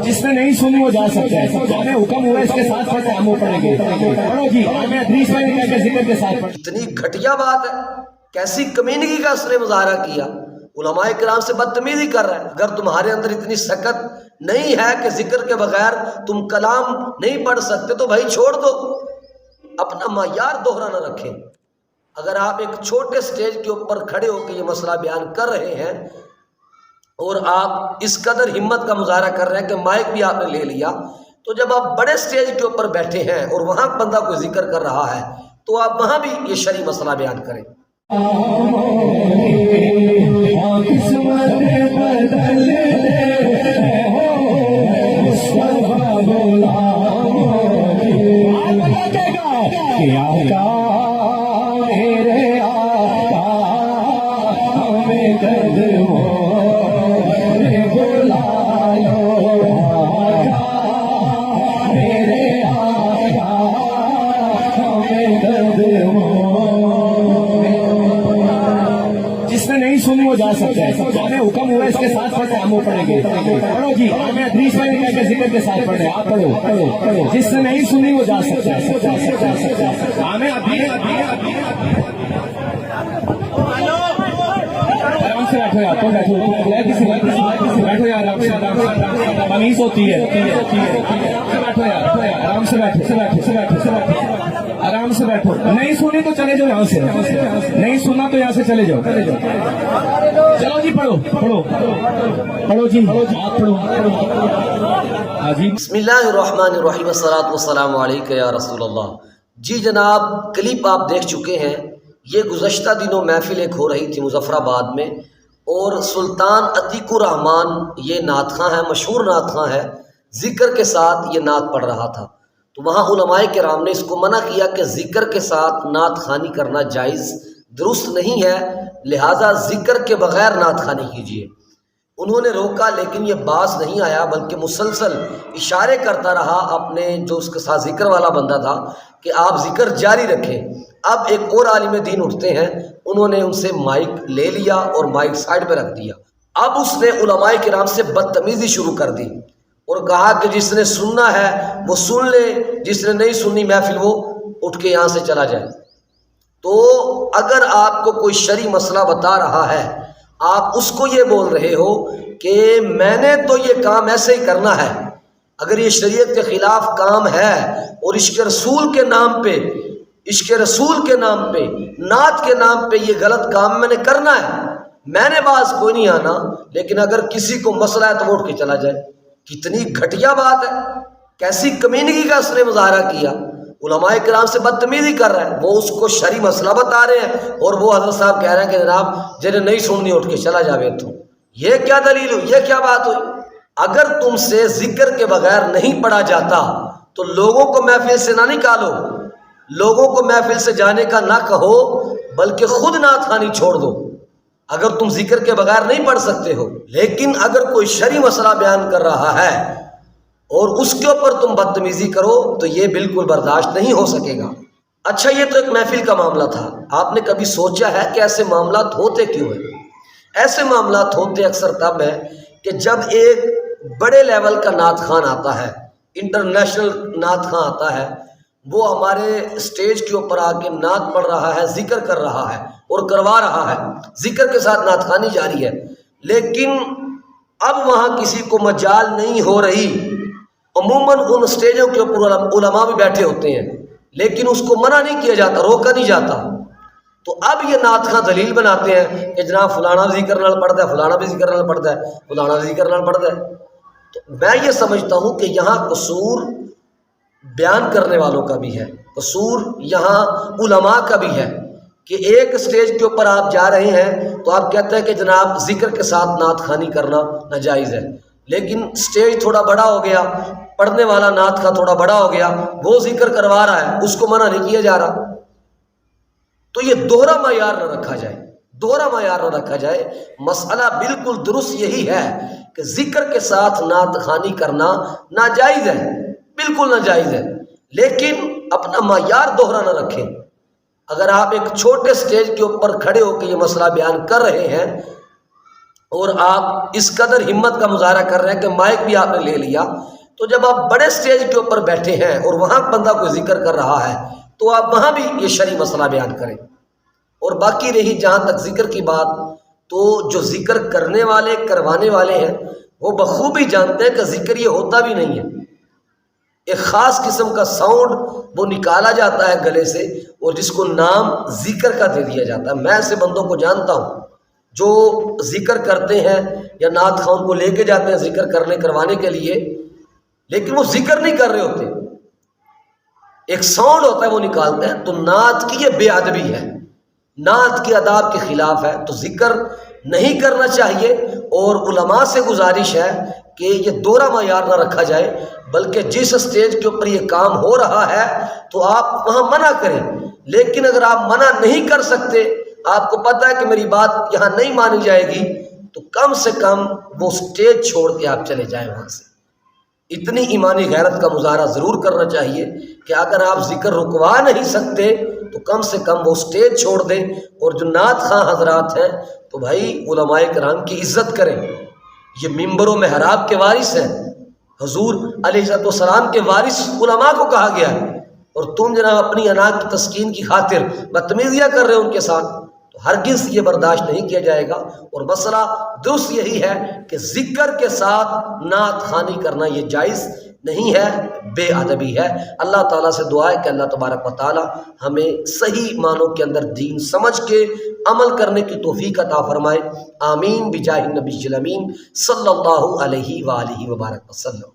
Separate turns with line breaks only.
جس نے نہیں سنی وہ جا سکتا ہے. ہمیں حکم ہوا اس کے ساتھ پڑھتے ہم وہ پڑھیں گے. پڑھو جی. ہمیں حدیث میں کہا کہ ذکر کے ساتھ پڑھ.
اتنی گھٹیا بات ہے، کیسی کمینگی کا اس نے مظاہرہ کیا، علماء کرام سے بدتمیزی کر رہا ہے. اگر تمہارے اندر اتنی سکت نہیں ہے کہ ذکر کے بغیر تم کلام نہیں پڑھ سکتے تو بھائی چھوڑ دو، اپنا معیار دوہرا نہ رکھیں. اگر آپ ایک چھوٹے سٹیج کے اوپر کھڑے ہو کے یہ مسئلہ بیان کر رہے ہیں اور آپ اس قدر ہمت کا مظاہرہ کر رہے ہیں کہ مائک بھی آپ نے لے لیا، تو جب آپ بڑے سٹیج کے اوپر بیٹھے ہیں اور وہاں بندہ کوئی ذکر کر رہا ہے تو آپ وہاں بھی یہ شرعی مسئلہ بیان کریں.
جس نے نہیں سنی وہ جا سکتا ہے. ہمیں حکم ہوا اس کے ساتھ پڑھتے ہم وہ پڑھیں گے. پڑھو جی. ہمیں حدیث میں کہا کہ ذکر کے ساتھ پڑھیں. آپ پڑھو. جس نے نہیں سنی وہ جا سکتا ہے. ہمیں آرام سے بیٹھو یار. بیٹھو یار. تمیز ہوتی ہے. بیٹھو یار. آرام سے بیٹھو. آرام سے بیٹھو. نہیں سنی تو چلے جاؤ یہاں سے. نہیں سنا تو یہاں سے چلے جاؤ. چلو جی پڑھو جی. آپ پڑھو.
بسم اللہ الرحمن الرحیم. الصلاۃ والسلام علیک یا رسول اللہ. جی جناب، کلپ آپ دیکھ چکے ہیں. یہ گزشتہ دنوں محفل ایک ہو رہی تھی مظفر آباد میں، اور سلطان عتیق الرحمان یہ نعت خواں ہے، مشہور نعت خواں ہے، ذکر کے ساتھ یہ نعت پڑھ رہا تھا. تو وہاں علماء کرام نے اس کو منع کیا کہ ذکر کے ساتھ نعت خوانی کرنا جائز درست نہیں ہے، لہٰذا ذکر کے بغیر نعت خوانی کیجیے. انہوں نے روکا لیکن یہ باز نہیں آیا، بلکہ مسلسل اشارے کرتا رہا اپنے جو اس کے ساتھ ذکر والا بندہ تھا کہ آپ ذکر جاری رکھیں. اب ایک اور عالم دین اٹھتے ہیں، انہوں نے ان سے مائک لے لیا اور مائک سائڈ پہ رکھ دیا. اب اس نے علماء کرام سے بدتمیزی شروع کر دی اور کہا کہ جس نے سننا ہے وہ سن لے، جس نے نہیں سننی محفل وہ اٹھ کے یہاں سے چلا جائے. تو اگر آپ کو کوئی شرعی مسئلہ بتا رہا ہے، آپ اس کو یہ بول رہے ہو کہ میں نے تو یہ کام ایسے ہی کرنا ہے، اگر یہ شریعت کے خلاف کام ہے اور عشق رسول کے نام پہ نعت کے نام پہ یہ غلط کام میں نے کرنا ہے، میں نے باز کوئی نہیں آنا، لیکن اگر کسی کو مسئلہ ہے تو وہ اٹھ کے چلا جائے. کتنی گھٹیا بات ہے، کیسی کمینگی کا اس نے مظاہرہ کیا. علماء کرام سے بدتمیزی کر رہا ہے، وہ اس کو شرعی مسئلہ بتا رہے ہیں اور وہ حضرت صاحب کہہ رہے ہیں کہ جناب جنہیں نہیں سننی اٹھ کے چلا جاوے. تو یہ کیا دلیل ہوئی، یہ کیا بات ہوئی؟ اگر تم سے ذکر کے بغیر نہیں پڑھا جاتا تو لوگوں کو محفل سے نہ نکالو، لوگوں کو محفل سے جانے کا نہ کہو، بلکہ خود نعت خوانی چھوڑ دو اگر تم ذکر کے بغیر نہیں پڑھ سکتے ہو. لیکن اگر کوئی شرعی مسئلہ بیان کر رہا ہے اور اس کے اوپر تم بدتمیزی کرو تو یہ بالکل برداشت نہیں ہو سکے گا. اچھا، یہ تو ایک محفل کا معاملہ تھا. آپ نے کبھی سوچا ہے کہ ایسے معاملات ہوتے کیوں ہیں؟ ایسے معاملات ہوتے اکثر تب ہیں کہ جب ایک بڑے لیول کا نعت خوان آتا ہے، انٹرنیشنل نعت خواں آتا ہے، وہ ہمارے اسٹیج کے اوپر آ کے نعت پڑھ رہا ہے، ذکر کر رہا ہے اور کروا رہا ہے، ذکر کے ساتھ نعت خوانی جاری ہے، لیکن اب وہاں کسی کو مجال نہیں ہو رہی. عموماً ان اسٹیجوں کے اوپر علماء بھی بیٹھے ہوتے ہیں، لیکن اس کو منع نہیں کیا جاتا، روکا نہیں جاتا. تو اب یہ نعت خواں دلیل بناتے ہیں کہ جناب فلانا بھی ذکر نال پڑھتا ہے، فلانا بھی ذکر نال پڑھتا ہے، فلانا بھی ذکر نال پڑھتا ہے. تو میں یہ سمجھتا ہوں کہ یہاں قصور بیان کرنے والوں کا بھی ہے، قصور یہاں علماء کا بھی ہے کہ ایک اسٹیج کے اوپر آپ جا رہے ہیں تو آپ کہتے ہیں کہ جناب ذکر کے ساتھ نعت خوانی کرنا ناجائز ہے، لیکن اسٹیج تھوڑا بڑا ہو گیا، پڑھنے والا نعت کا تھوڑا بڑا ہو گیا، وہ ذکر کروا رہا ہے، اس کو منع نہیں کیا جا رہا. تو یہ دوہرا معیار نہ رکھا جائے، دوہرا معیار نہ رکھا جائے. مسئلہ بالکل درست یہی ہے کہ ذکر کے ساتھ نعت خوانی کرنا ناجائز ہے، بالکل ناجائز ہے، لیکن اپنا معیار دوہرا نہ رکھیں. اگر آپ ایک چھوٹے سٹیج کے اوپر کھڑے ہو کے یہ مسئلہ بیان کر رہے ہیں اور آپ اس قدر ہمت کا مظاہرہ کر رہے ہیں کہ مائک بھی آپ نے لے لیا، تو جب آپ بڑے سٹیج کے اوپر بیٹھے ہیں اور وہاں بندہ کوئی ذکر کر رہا ہے تو آپ وہاں بھی یہ شرعی مسئلہ بیان کریں۔ اور باقی رہی جہاں تک ذکر کی بات، تو جو ذکر کرنے والے کروانے والے ہیں وہ بخوبی جانتے ہیں کہ ذکر یہ ہوتا بھی نہیں ہے، ایک خاص قسم کا ساؤنڈ وہ نکالا جاتا ہے گلے سے اور جس کو نام ذکر کا دے دیا جاتا ہے۔ میں ایسے بندوں کو جانتا ہوں جو ذکر کرتے ہیں یا نعت خواہ کو لے کے جاتے ہیں ذکر کرنے کروانے کے لیے، لیکن وہ ذکر نہیں کر رہے ہوتے، ایک ساؤنڈ ہوتا ہے وہ نکالتے ہیں۔ تو نعت کی یہ بے ادبی ہے، نعت کے آداب کے خلاف ہے، تو ذکر نہیں کرنا چاہیے۔ اور علماء سے گزارش ہے کہ یہ دوہرا معیار نہ رکھا جائے، بلکہ جس اسٹیج کے اوپر یہ کام ہو رہا ہے تو آپ وہاں منع کریں۔ لیکن اگر آپ منع نہیں کر سکتے، آپ کو پتہ ہے کہ میری بات یہاں نہیں مانی جائے گی، تو کم سے کم وہ اسٹیج چھوڑ کے آپ چلے جائیں وہاں سے۔ اتنی ایمانی غیرت کا مظاہرہ ضرور کرنا چاہیے کہ اگر آپ ذکر رکوا نہیں سکتے تو کم سے کم وہ اسٹیج چھوڑ دیں۔ اور جو نعت خواہ حضرات ہیں تو بھائی علماء کرام کی عزت کریں، یہ ممبر و محراب کے وارث ہیں، حضور علیہ السلام کے وارث علماء کو کہا گیا ہے، اور تم جناب اپنی انا کی تسکین کی خاطر بدتمیزیاں کر رہے ہو ان کے ساتھ، تو ہرگز یہ برداشت نہیں کیا جائے گا۔ اور مسئلہ درست یہی ہے کہ ذکر کے ساتھ نعت خوانی کرنا یہ جائز نہیں ہے، بے ادبی ہے۔ اللہ تعالیٰ سے دعا ہے کہ اللہ تبارک و تعالیٰ ہمیں صحیح معنوں کے اندر دین سمجھ کے عمل کرنے کی توفیق عطا فرمائے۔ آمین بجاہ النبی الامین صلی اللہ علیہ وآلہ وبارک وسلم۔